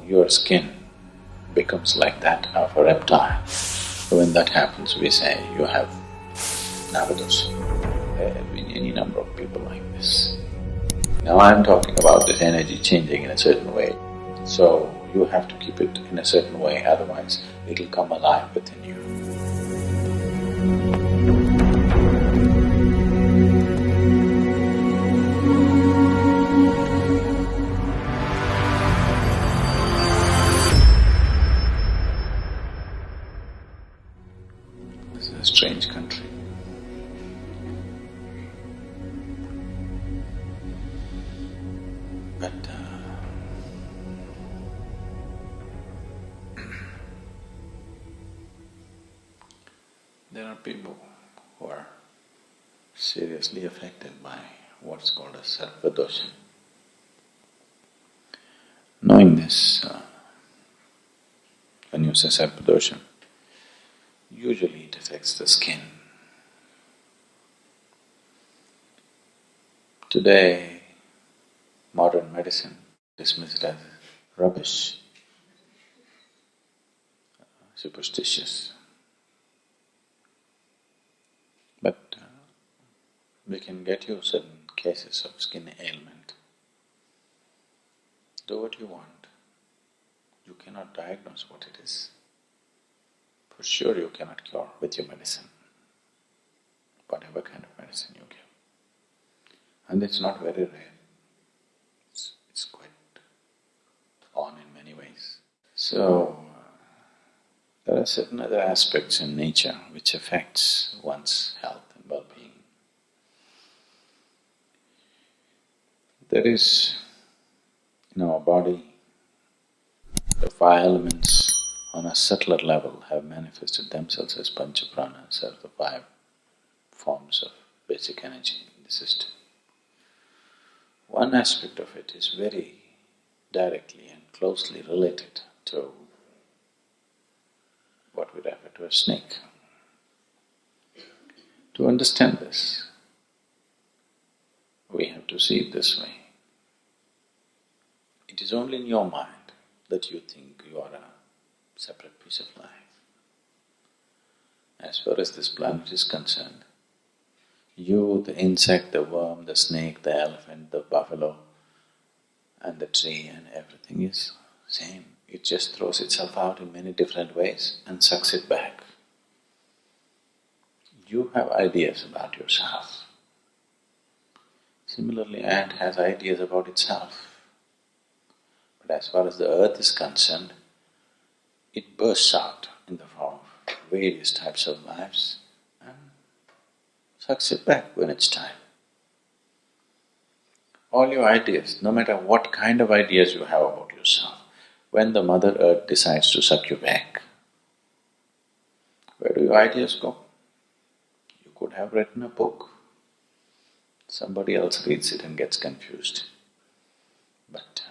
your skin becomes like that of a reptile. So when that happens, we say you have Naga Dosha. There have been any number of people like this. Now I'm talking about this energy changing in a certain way. So you have to keep it in a certain way, otherwise it'll come alive within you. This is a strange country. But there are people who are seriously affected by what's called a Serpent Dosha. Knowing this, when you say Serpent Dosha, usually it affects the skin. Today, modern medicine dismissed as rubbish, superstitious. But we can get you certain cases of skin ailment. Do what you want. You cannot diagnose what it is. For sure you cannot cure with your medicine, whatever kind of medicine you give. And it's not very rare. It's quite on in many ways. So, there are certain other aspects in nature which affects one's health and well-being. There is, in our body, the five elements on a subtler level have manifested themselves as panchapranas, or the five forms of basic energy in the system. One aspect of it is very directly and closely related to what we refer to as snake. To understand this, we have to see it this way. It is only in your mind that you think you are a separate piece of life. As far as this planet is concerned, you, the insect, the worm, the snake, the elephant, the buffalo, and the tree and everything is same. It just throws itself out in many different ways and sucks it back. You have ideas about yourself. Similarly, ant has ideas about itself. But as far as the earth is concerned, it bursts out in the form of various types of lives and sucks it back when it's time. All your ideas, no matter what kind of ideas you have about yourself, when the Mother Earth decides to suck you back, where do your ideas go? You could have written a book. Somebody else reads it and gets confused. But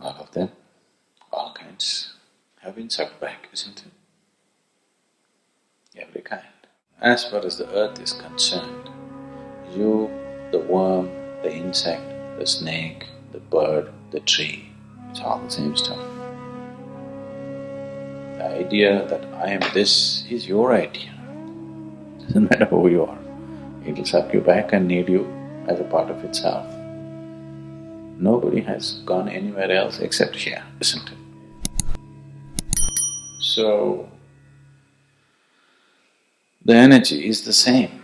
all of them, all kinds, have been sucked back, isn't it? Every kind. As far as the earth is concerned, you, the worm, the insect, the snake, the bird, the tree, it's all the same stuff. The idea that I am this is your idea. Doesn't matter who you are. It'll suck you back and need you as a part of itself. Nobody has gone anywhere else except here, isn't it? So, the energy is the same.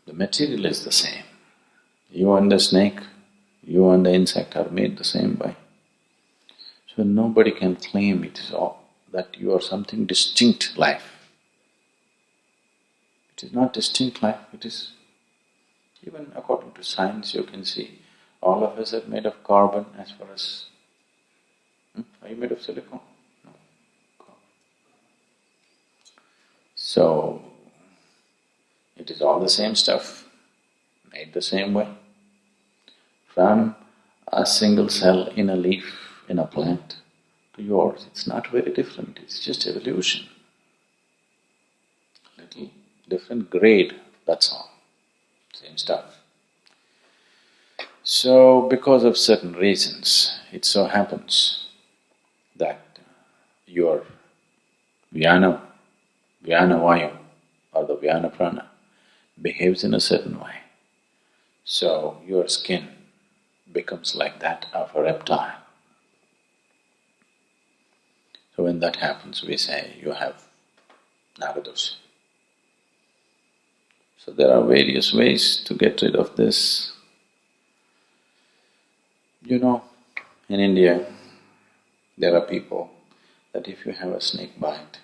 The material is the same. You and the snake, you and the insect are made the same way. So nobody can claim it is all that you are something distinct life. It is not distinct life, it is… even according to science you can see, all of us are made of carbon as far as… Are you made of silicon? No. Carbon. So, it is all the same stuff, made the same way. From a single cell in a leaf, in a plant, to yours, it's not very different, it's just evolution. Little different grade, that's all. Same stuff. So, because of certain reasons, it so happens that your Vyana, Vyana Vayu or the Vyana Prana behaves in a certain way. So, your skin becomes like that of a reptile. So, when that happens, we say you have Naga Dosha. So, there are various ways to get rid of this. You know, in India, there are people that if you have a snake bite,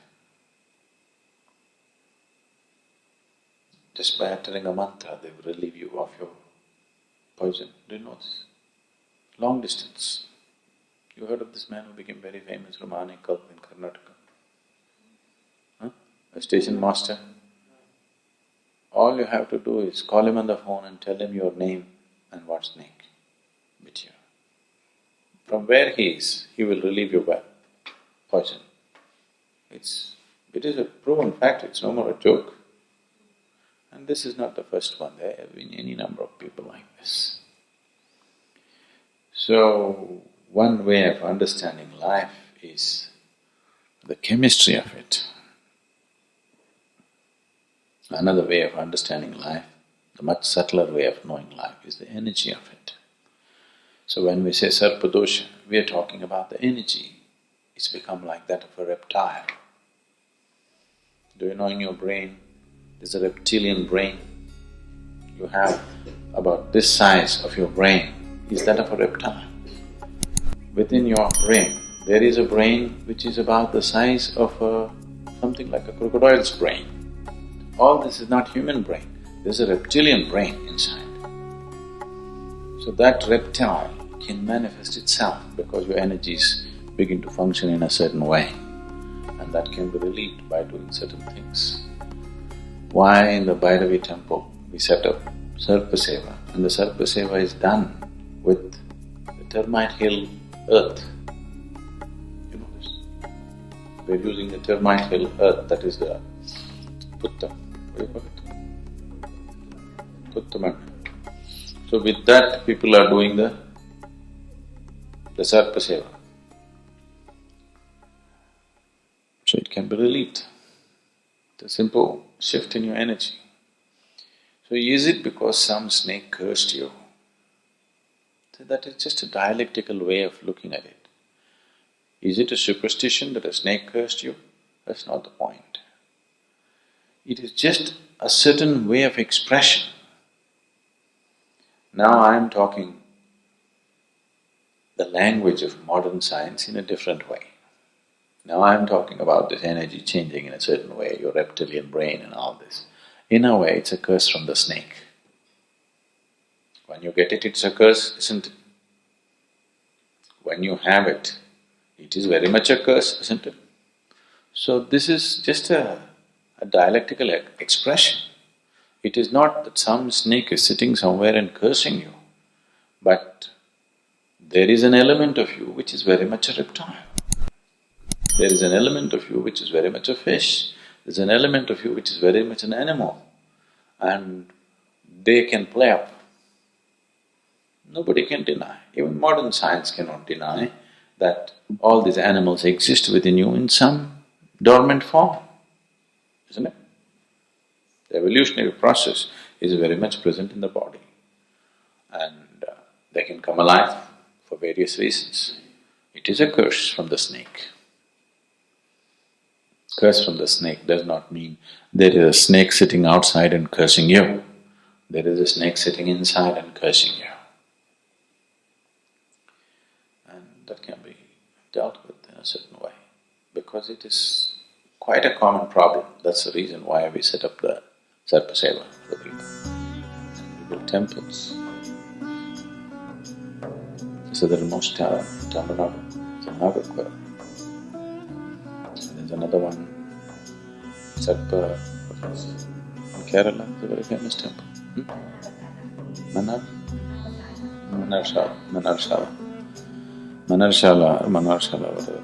just by uttering a mantra, they will relieve you of your poison. Do you know this? Long distance. You heard of this man who became very famous, Romanikal in Karnataka? Huh? A station master. All you have to do is call him on the phone and tell him your name and what snake bit you. From where he is, he will relieve your poison. It is a proven fact, it's no more a joke. And this is not the first one, there have been any number of people like this. So, one way of understanding life is the chemistry of it. Another way of understanding life, the much subtler way of knowing life, is the energy of it. So when we say Sarpa Dosha, we are talking about the energy. It's become like that of a reptile. Do you know in your brain, there's a reptilian brain. You have about this size of your brain is that of a reptile. Within your brain, there is a brain which is about the size of something like a crocodile's brain. All this is not human brain, there's a reptilian brain inside. So that reptile can manifest itself because your energies begin to function in a certain way, and that can be relieved by doing certain things. Why in the Bhairavi temple we set up Sarpa Seva, and the Sarpa Seva is done with the termite hill earth. You know this? We're using the termite hill earth, that is the Putta. What do you call it? Puttaman. So with that people are doing the Sarpa Seva. So it can be relieved. It's a simple shift in your energy. So is it because some snake cursed you? So that is just a dialectical way of looking at it. Is it a superstition that a snake cursed you? That's not the point. It is just a certain way of expression. Now I am talking the language of modern science in a different way. Now I am talking about this energy changing in a certain way, your reptilian brain and all this. In a way, it's a curse from the snake. When you get it, it's a curse, isn't it? When you have it, it is very much a curse, isn't it? So this is just a dialectical expression. It is not that some snake is sitting somewhere and cursing you, but there is an element of you which is very much a reptile. There is an element of you which is very much a fish. There's an element of you which is very much an animal, and they can play up. Nobody can deny, even modern science cannot deny that all these animals exist within you in some dormant form, isn't it? The evolutionary process is very much present in the body, and they can come alive for various reasons. It is a curse from the snake. Curse from the snake does not mean there is a snake sitting outside and cursing you. There is a snake sitting inside and cursing you. And that can be dealt with in a certain way, because it is quite a common problem. That's the reason why we set up the Sarpa Seva for the people. And we build temples. So the most Tamil Nadu, it's a Naga. There's another one, Sarpa, in Kerala, it's a very famous temple. Manarshala, whatever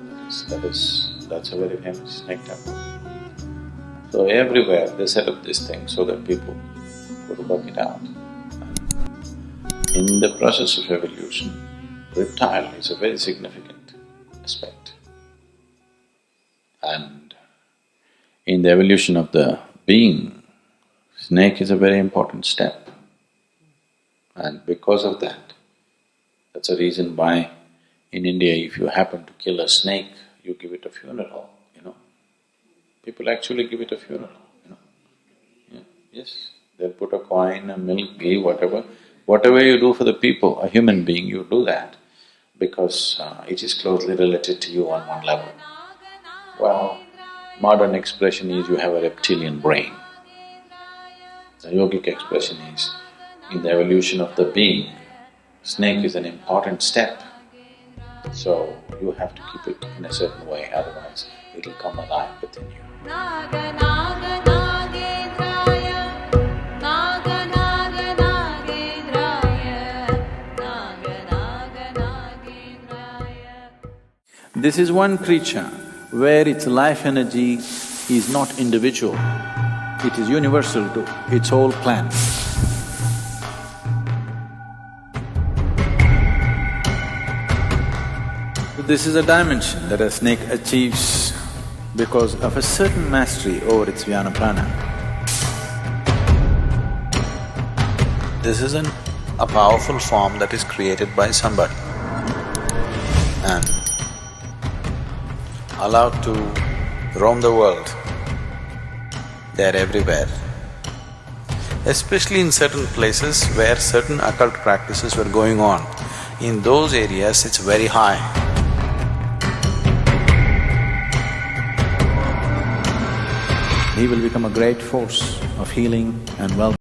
that is, that's a very famous snake temple. So everywhere they set up this thing so that people go to work it out. In the process of evolution, reptile is a very significant aspect. And in the evolution of the being, snake is a very important step. And because of that, that's a reason why in India, if you happen to kill a snake, you give it a funeral, you know. People actually give it a funeral, you know. Yeah, yes, they'll put a coin, a milk, ghee, whatever. Whatever you do for the people, a human being, you do that because it is closely related to you on one level. Well, modern expression is you have a reptilian brain. The yogic expression is, in the evolution of the being, snake is an important step. So you have to keep it in a certain way, otherwise it'll come alive within you. This is one creature where its life energy is not individual, it is universal to its whole clan. This is a dimension that a snake achieves because of a certain mastery over its Vyana Prana. This is a powerful form that is created by somebody and allowed to roam the world. They are everywhere, especially in certain places where certain occult practices were going on. In those areas, it's very high. He will become a great force of healing and well-being.